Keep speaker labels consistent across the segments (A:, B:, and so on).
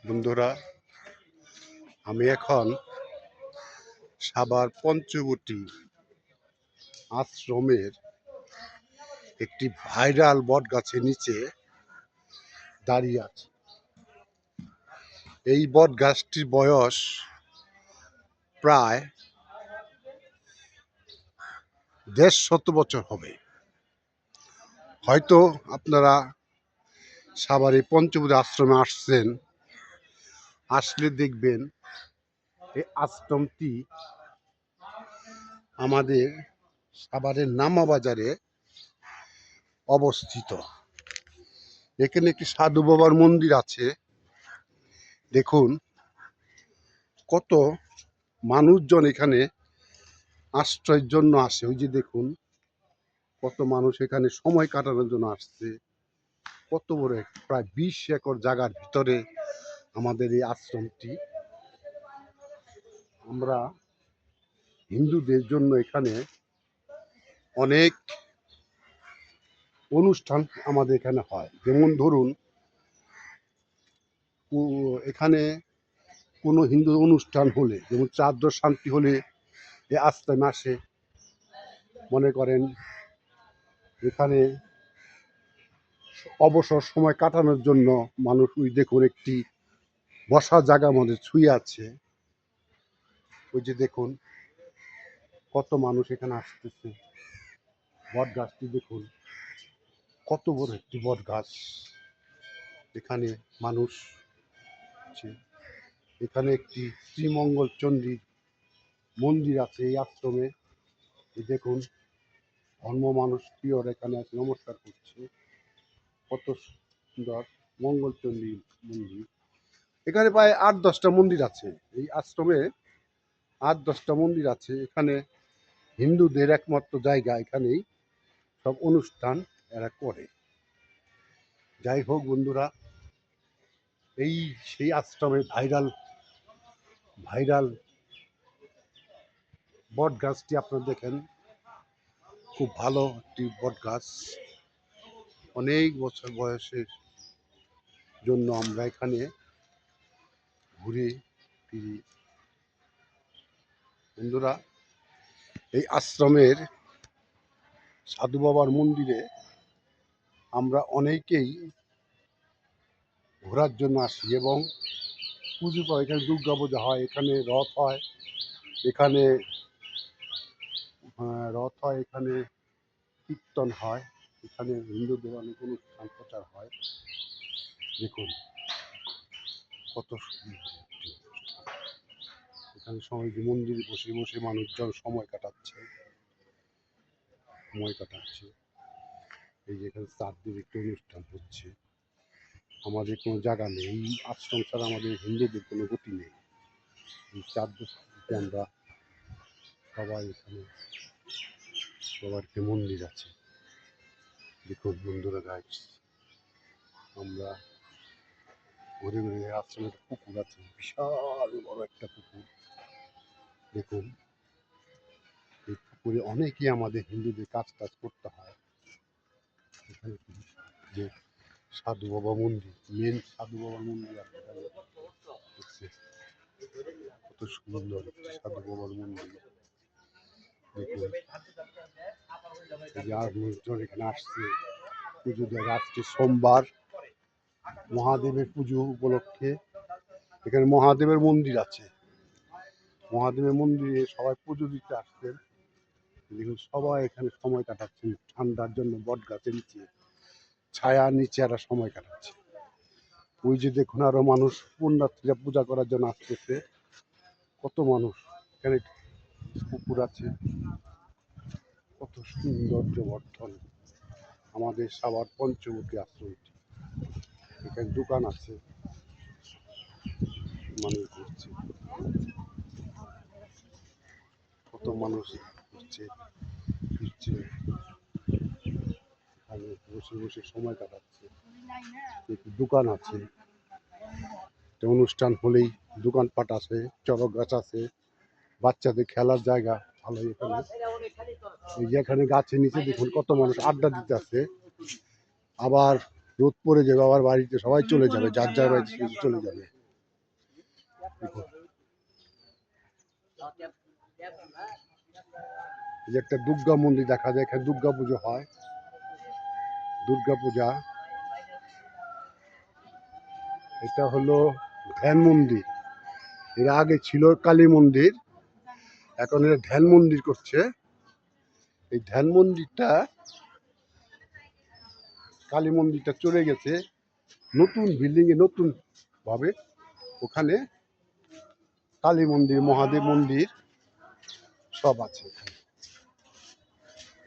A: বন্ধুরা, আমি এখন সাভার পঞ্চবটি আশ্রমের একটি ভাইরাল বট গাছের নিচে দাঁড়িয়ে আছি। এই বট গাছটির বয়স প্রায় ১৫০ বছর হবে। হয়তো আপনারা সাভার এই পঞ্চবটি আশ্রমে আসছেন, আসলে দেখবেন এই আশ্রমটি আমাদের সাভারের নামা বাজারে অবস্থিত। এখানে একটি সাধু বাবার মন্দির আছে। দেখুন কত মানুষজন এখানে আশ্রয়ের জন্য আসে। ওই যে দেখুন কত মানুষ এখানে সময় কাটানোর জন্য আসছে। কত বড় প্রায় ২০ একর জায়গার ভিতরে আমাদের এই আশ্রমটি। আমরা হিন্দুদের জন্য এখানে অনেক অনুষ্ঠান আমাদের এখানে হয়। যেমন ধরুন এখানে কোনো হিন্দু অনুষ্ঠান হলে, যেমন শ্রাদ্ধ শান্তি হলে এই আশ্রমে আসে। মনে করেন এখানে অবসর সময় কাটানোর জন্য মানুষ, ওই দেখুন একটি বসার জায়গা আমাদের ছুঁয়ে আছে। ওই যে দেখুন কত মানুষ এখানে আসতেছে। বট গাছটি দেখুন কত বড় একটি বট গাছ। এখানে মানুষ আছে। এখানে একটি শ্রীমঙ্গল চণ্ডী মন্দির আছে এই আশ্রমে। দেখুন ধর্ম মানুষ প্রিয়র এখানে আছে, নমস্কার করছে। কত সুন্দর মঙ্গলচণ্ডী মন্দির। এখানে প্রায় ৮-১০টা মন্দির আছে এই আশ্রমে। ৮-১০টা মন্দির আছে এখানে। হিন্দুদের একমাত্র জায়গা, এখানেই সব অনুষ্ঠান এরা করে। যাই হোক বন্ধুরা, এই সেই আশ্রমে ভাইরাল বট গাছটি আপনারা দেখেন, খুব ভালো একটি বট গাছ। অনেক বছর বয়সের জন্য আমরা এখানে ঘুরে ফিরি। বন্ধুরা, এই আশ্রমের সাধু বাবার মন্দিরে আমরা অনেকেই ঘোরার জন্য আসি এবং পুজো পাই। এখানে দুর্গা পূজা হয়, এখানে রথ হয়, এখানে এখানে কীর্তন হয়, এখানে হিন্দুদের অনেক অনুষ্ঠান প্রচার হয়। দেখুন কত সুন্দর। এখানে সময় মন্দিরে বসে বসে মানুষজন সময় কাটাচ্ছে। এই যে এখানে চারদিন একটি অনুষ্ঠান হচ্ছে। আমাদের কোনো জায়গা নেই, এই আশ্রম ছাড়া আমাদের হিন্দুদের কোনো গতি নেই। এই চারদিকে আমরা সবাই, এখানে সবার একটি মন্দির আছে। দেখুন বন্ধুরা, গাইস আমরা ঘুরে ঘুরে আশ্রমের পুকুর আছে, বিশাল বড় একটা পুকুর। দেখুন এই পুকুরে অনেকেই আমাদের হিন্দুদের কাজ করতে হয়। এখানে যে সাধু বাবা মন্দির, মেন সাধু বাবার মন্দির আছে, কত সুন্দর সাধু বাবার মন্দির। দেখুন আর লোকজন এখানে আসছে পুজো দেওয়ার। আজকে সোমবার, মহাদেবের পুজো উপলক্ষে এখানে মহাদেবের মন্দির আছে। মহাদেবের মন্দিরে সবাই পুজো দিতে আসছেন। দেখুন সবাই এখানে সময় কাটাচ্ছেন ঠান্ডার জন্য, বট গাছের নিচে ছায়ার নিচে এরা সময় কাটাচ্ছে। ওই যে দেখুন আরো মানুষ পুণ্যার্থীরা পূজা করার জন্য আসতেছে। কত মানুষ। এখানে পুকুর আছে, কত সৌন্দর্য বর্ধন আমাদের সাভার পঞ্চবটি আশ্রমটি। এখানে দোকান আছে, মানুষ ঘুরছে, কত মানুষ ঘুরছে ফিরছে, এখানে বসে বসে সময় কাটাচ্ছে। দোকান আছে, অনুষ্ঠান হলেই দোকানপাট আছে, চড়ক গাছ আছে, বাচ্চাদের খেলার জায়গা ভালো। এখানে এই যে এখানে গাছের নিচে দেখুন কত মানুষ আড্ডা দিতে আছে। আবার রোদ পড়ে যাবে, আবার বাড়িতে সবাই চলে যাবে, যার যার বাড়িতে চলে যাবে। দেখুন, এই যে একটা দুর্গা মন্দির দেখা যায়, এখানে দুর্গা পুজো হয়, দুর্গা পূজা। এটা হলো ধ্যান মন্দির, এর আগে ছিল কালী মন্দির, এখন এটা ধ্যান মন্দির করছে। এই ধ্যান মন্দিরটা, কালী মন্দিরটা চলে গেছে নতুন বিল্ডিং এ, নতুন ভাবে ওখানে কালী মন্দির, মহাদেব মন্দির সব আছে এখানে।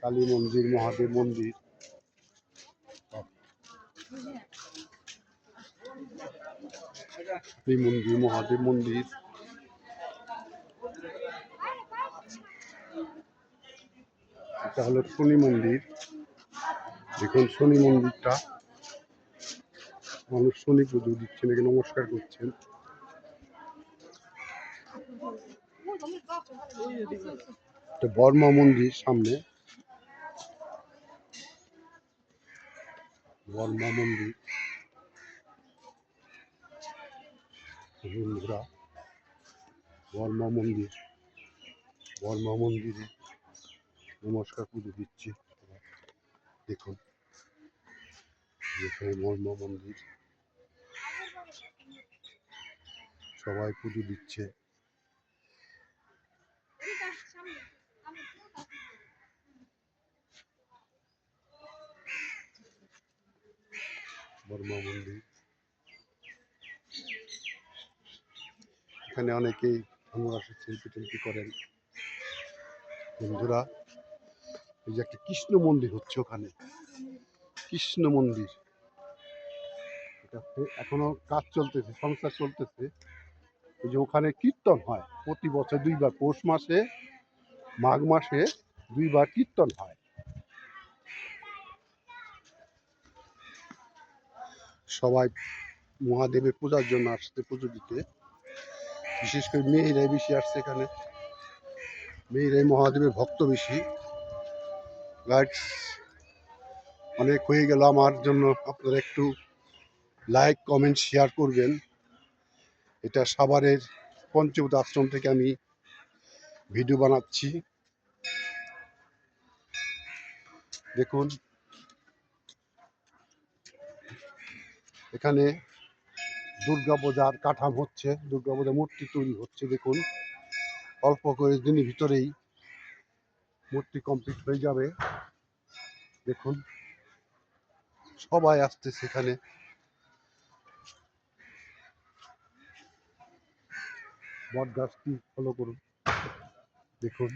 A: কালী মন্দির, মহাদেব মন্দির সব। কালী মন্দির, মহাদেব মন্দির। এটা হলো শনি মন্দির। দেখুন শনি মন্দিরটা, মানুষ শনি পুজো দিচ্ছেন, এখানে নমস্কার করছেন। এটা বর্মা মন্দির সামনে, বর্মা মন্দির। বন্ধুরা, বর্মা মন্দির, বর্মা মন্দিরে নমস্কার পুজো দিচ্ছে। দেখুন এখানে বর্মা মন্দির, সবাই পুজো দিচ্ছে। বর্মা মন্দির, এখানে অনেকেই ধনুরাসের সেলফি টেলফি করেন। বন্ধুরা, এই যে একটা কৃষ্ণ মন্দির হচ্ছে ওখানে, কৃষ্ণ মন্দির, এটাতে এখনো কাজ চলতেছে, সংসার চলতেছে। ওই যে ওখানে কীর্তন হয় প্রতি বছর দুইবার, পৌষ মাসে, মাঘ মাসে দুইবার কীর্তন হয়। সবাই মহাদেবের পূজার জন্য আসছে, পুজো দিতে। বিশেষ করে মেয়েরাই বেশি আসছে এখানে, মেয়েরাই মহাদেবের ভক্ত বেশি। গাইডস, অনেক হয়ে গেল আমার জন্য, আপনারা একটু লাইক কমেন্ট শেয়ার করবেন। এটা সাভারের পঞ্চবট আশ্রম থেকে আমি ভিডিও বানাচ্ছি। দেখুন এখানে দুর্গা পূজার কাঠাম হচ্ছে, দুর্গা পূজার মূর্তি তৈরি হচ্ছে। দেখুন অল্প করে দিনের ভিতরেই মূর্তি কমপ্লিট হয়ে যাবে। দেখুন সবাই আসছে সেখানে। বট গাছটি ফলো করুন। দেখুন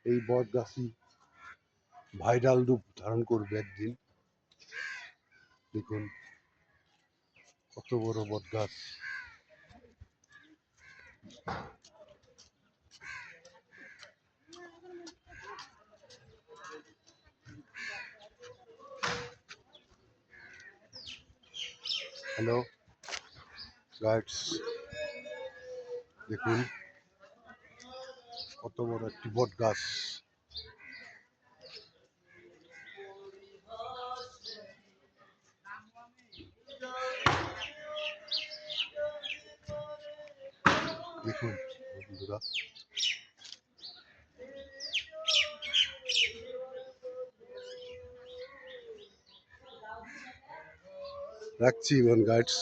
A: এই বট গাছই ভাইরাল রূপ ধারণ করবে একদিন। দেখুন কত বড় বট গাছ। হ্যালো গাইডস, দেখুন কত বড় একটি বট গাছ। দেখুন বন্ধুরা, রাখছি ইভন গাইডস,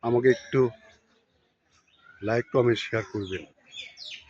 A: আমাকে একটু লাইক কমেন্ট শেয়ার করবেন।